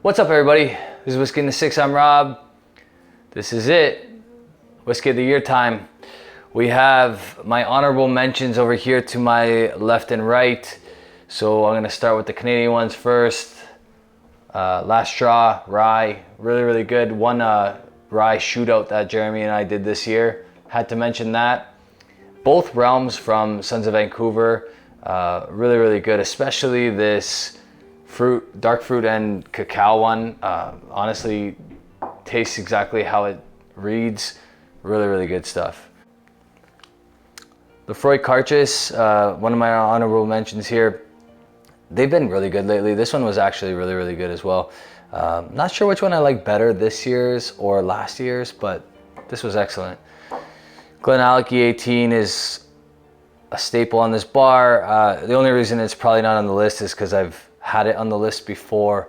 What's up, everybody? This is Whiskey in the Six. I'm Rob. This is it. Whiskey of the Year time. We have my honorable mentions over here to my left and right. So I'm going to start with the Canadian ones first. Last Straw, Rye. Really good. One Rye shootout that Jeremy and I did this year. Had to mention that. Both realms from Sons of Vancouver. Really good, especially this dark fruit and cacao one. Honestly, tastes exactly how it reads. Really good stuff. The Freud Carchis, one of my honorable mentions here. They've been really good lately. This one was actually really good as well. Not sure which one I like better, this year's or last year's, but this was excellent. Glenallachie 18 is a staple on this bar. The only reason it's probably not on the list is because I've had it on the list before.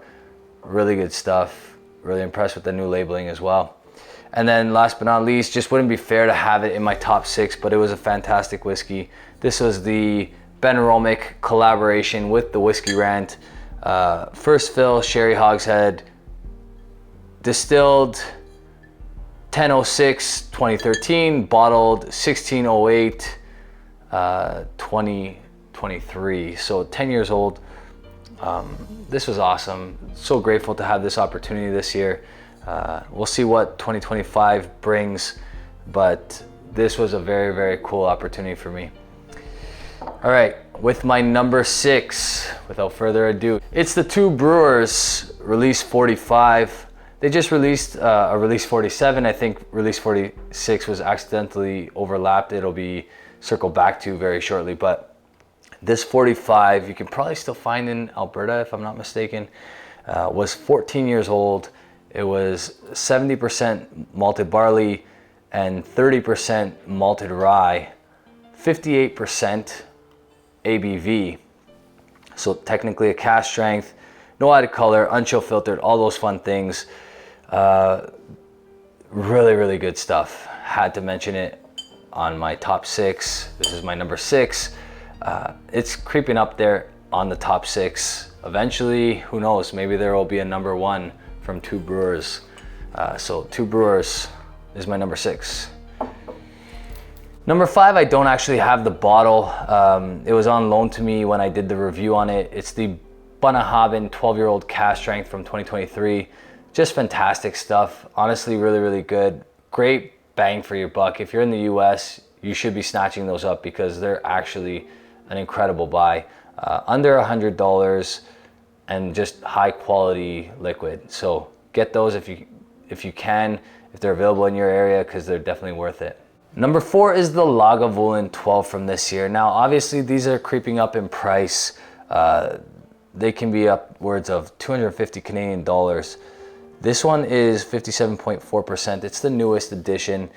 Really good stuff. Really impressed with the new labeling as well. And then last but not least, just wouldn't be fair to have it in my top 6, but it was a fantastic whiskey. This was the Ben Romick collaboration with the Whiskey Rant. First fill, sherry hogshead, distilled 10/06, 2013, bottled 16/08, 2023. So 10 years old. This was awesome. So grateful to have this opportunity this year. We'll see what 2025 brings, but this was a very cool opportunity for me. All right, with my number 6, without further ado, it's the Two Brewers Release 45. They just released a Release 47. I think Release 46 was accidentally overlapped. It'll be circled back to very shortly, but this 45, you can probably still find in Alberta, if I'm not mistaken, was 14 years old. It was 70% malted barley and 30% malted rye, 58% ABV. So technically a cask strength, no added color, unchill filtered, all those fun things. Really good stuff. Had to mention it on my top 6. This is my number 6. It's creeping up there on the top 6. Eventually, who knows, maybe there will be a number 1 from Two Brewers. So Two Brewers is my number 6. Number 5, I don't actually have the bottle. It was on loan to me when I did the review on it. It's the Bunnahabhain 12-year-old cask strength from 2023. Just fantastic stuff. Honestly, really good. Great bang for your buck. If you're in the US, you should be snatching those up because they're actually an incredible buy. Under $100 and just high quality liquid. So get those if you can, if they're available in your area, because they're definitely worth it. Number 4 is the Lagavulin 12 from this year. Now, obviously these are creeping up in price. They can be upwards of 250 Canadian dollars. This one is 57.4%. It's the newest edition.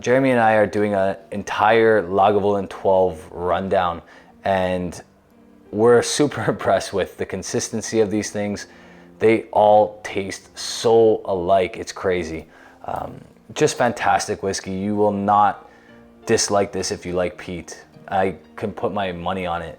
Jeremy and I are doing an entire Lagavulin 12 rundown, and we're super impressed with the consistency of these things. They all taste so alike. It's crazy. Just fantastic whiskey. You will not dislike this if you like peat. I can put my money on it.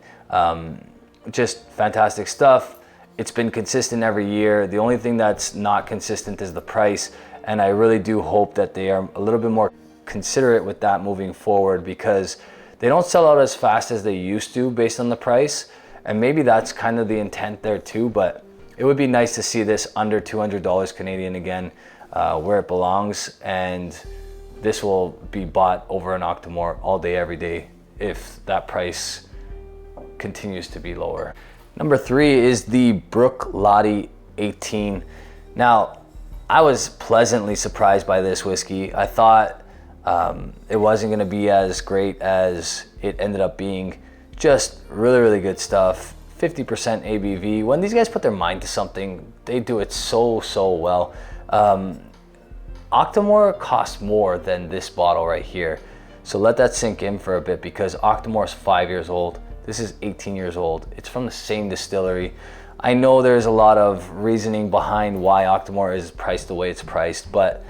Just fantastic stuff. It's been consistent every year. The only thing that's not consistent is the price, and I really do hope that they are a little bit more considerate with that moving forward, because they don't sell out as fast as they used to based on the price, and maybe that's kind of the intent there too. But it would be nice to see this under $200 Canadian again, where it belongs, and this will be bought over an Octomore all day every day if that price continues to be lower. Number 3 is the Bruichladdich 18. Now, I was pleasantly surprised by this whiskey. I thought it wasn't going to be as great as it ended up being. Just really good stuff. 50% ABV. When these guys put their mind to something, they do it so well. Octomore costs more than this bottle right here. So let that sink in for a bit, because Octomore is 5 years old. This is 18 years old. It's from the same distillery. I know there's a lot of reasoning behind why Octomore is priced the way it's priced, but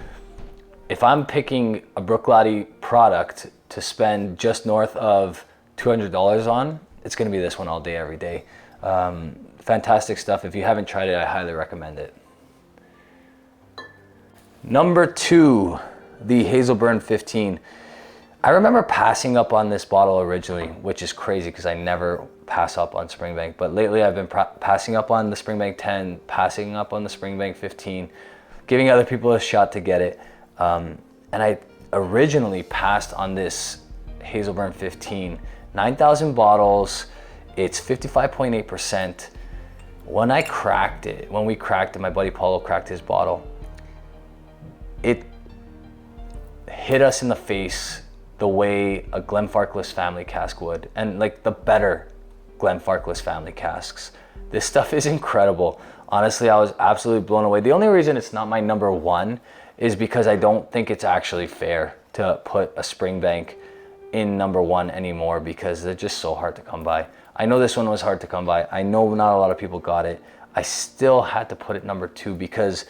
if I'm picking a Bruichladdich product to spend just north of $200 on, it's gonna be this one all day, every day. Fantastic stuff. If you haven't tried it, I highly recommend it. Number 2, the Hazelburn 15. I remember passing up on this bottle originally, which is crazy because I never pass up on Springbank. But lately I've been passing up on the Springbank 10, passing up on the Springbank 15, giving other people a shot to get it. And I originally passed on this Hazelburn 15. 9,000 bottles, it's 55.8%. When we cracked it, my buddy Paulo cracked his bottle, it hit us in the face the way a Glenfarclas family cask would, and like the better Glenfarclas family casks. This stuff is incredible. Honestly, I was absolutely blown away. The only reason it's not my number 1 is because I don't think it's actually fair to put a Springbank in number 1 anymore because they're just so hard to come by. I know this one was hard to come by. I know not a lot of people got it. I still had to put it number 2 because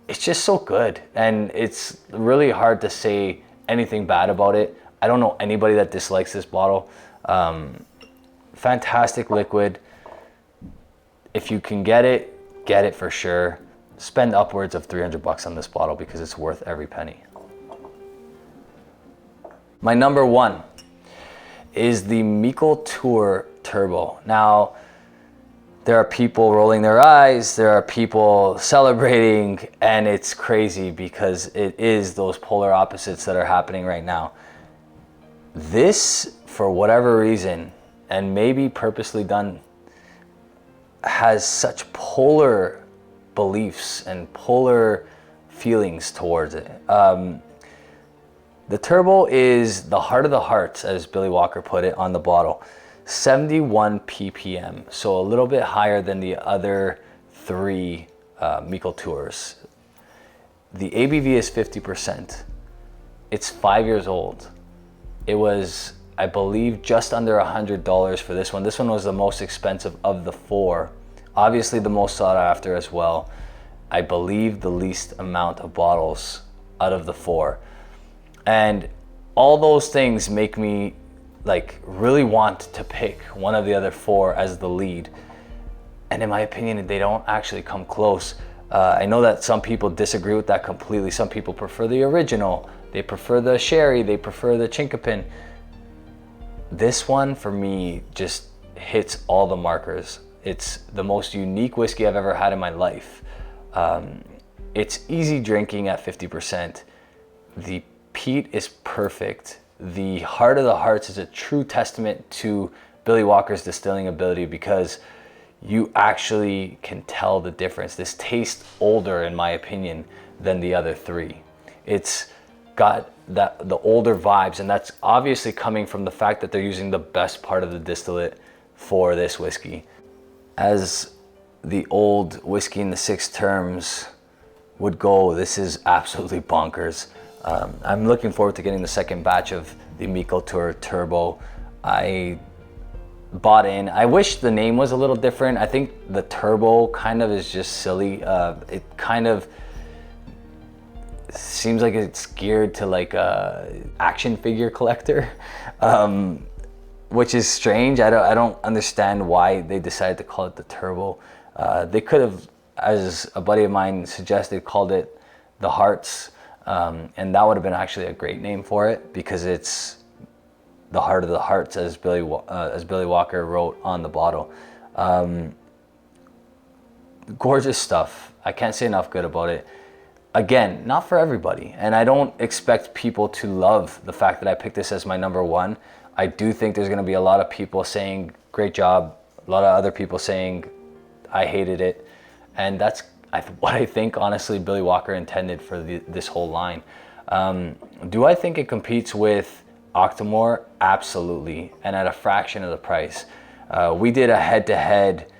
it's just so good, and it's really hard to say anything bad about it. I don't know anybody that dislikes this bottle. Fantastic liquid. If you can get it for sure. Spend upwards of $300 on this bottle because it's worth every penny. My number 1 is the Mikkel Tour Turbo. Now, there are people rolling their eyes, there are people celebrating, and it's crazy because it is those polar opposites that are happening right now. This, for whatever reason, and maybe purposely done, has such polar beliefs and polar feelings towards it. The Turbo is the heart of the hearts, as Billy Walker put it on the bottle. 71 ppm, so a little bit higher than the other 3 Mikkel Tours. The ABV is 50%. It's 5 years old. It was, I believe, just under $100 for this one. This one was the most expensive of the 4. Obviously the most sought after as well. I believe the least amount of bottles out of the 4. And all those things make me like really want to pick one of the other 4 as the lead. And in my opinion, they don't actually come close. I know that some people disagree with that completely. Some people prefer the original. They prefer the sherry. They prefer the chinkapin. This one for me just hits all the markers. It's the most unique whiskey I've ever had in my life. It's easy drinking at 50%. The peat is perfect. The heart of the hearts is a true testament to Billy Walker's distilling ability because you actually can tell the difference. This tastes older, in my opinion, than the other 3. It's got the older vibes, and that's obviously coming from the fact that they're using the best part of the distillate for this whiskey. As the old whiskey in the 6 terms would go, this is absolutely bonkers. I'm looking forward to getting the second batch of the Mikkel Tour Turbo. I bought in. I wish the name was a little different. I think the Turbo kind of is just silly. It kind of seems like it's geared to like a action figure collector, which is strange. I don't understand why they decided to call it the Turbo. They could have, as a buddy of mine suggested, called it the Hearts. And that would have been actually a great name for it because it's the heart of the hearts, as Billy Walker wrote on the bottle. Gorgeous stuff. I can't say enough good about it. Again, not for everybody, and I don't expect people to love the fact that I picked this as my number 1. I do think there's going to be a lot of people saying great job, a lot of other people saying I hated it, and that's what I think, honestly, Billy Walker intended for this whole line. Do I think it competes with Octomore? Absolutely, and at a fraction of the price. We did a head-to-head,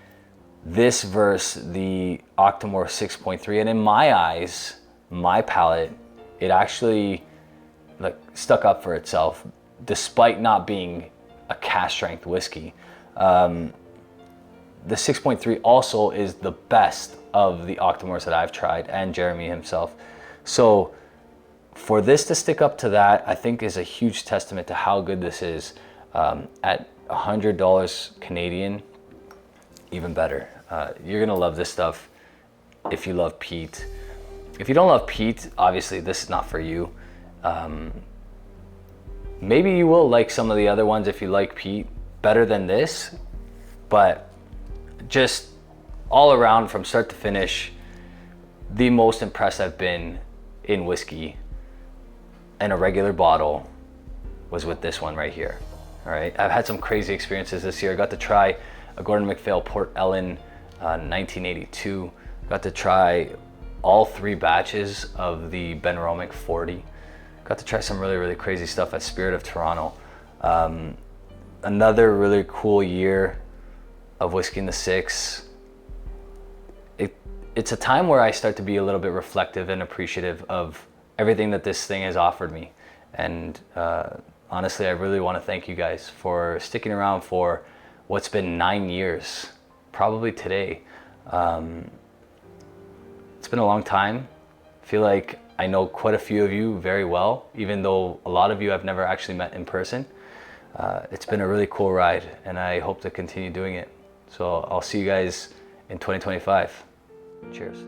this versus the Octomore 6.3, and in my eyes, my palate, it actually like stuck up for itself, despite not being a cask-strength whiskey. The 6.3 also is the best of the Octomores that I've tried, and Jeremy himself. So for this to stick up to that, I think is a huge testament to how good this is. At $100 Canadian, even better. You're gonna love this stuff if you love peat. If you don't love peat, obviously this is not for you. Maybe you will like some of the other ones if you like peat better than this, but just all around from start to finish, the most impressed I've been in whiskey in a regular bottle was with this one right here. All right, I've had some crazy experiences this year. I got to try a Gordon MacPhail Port Ellen 1982. Got to try all 3 batches of the Benromic 40. Got to try some really, really crazy stuff at Spirit of Toronto. Another really cool year of Whiskey in the Six. It's a time where I start to be a little bit reflective and appreciative of everything that this thing has offered me. And honestly, I really want to thank you guys for sticking around for what's been 9 years, probably today. It's been a long time. I feel like I know quite a few of you very well, even though a lot of you I've never actually met in person. It's been a really cool ride, and I hope to continue doing it. So I'll see you guys in 2025. Cheers.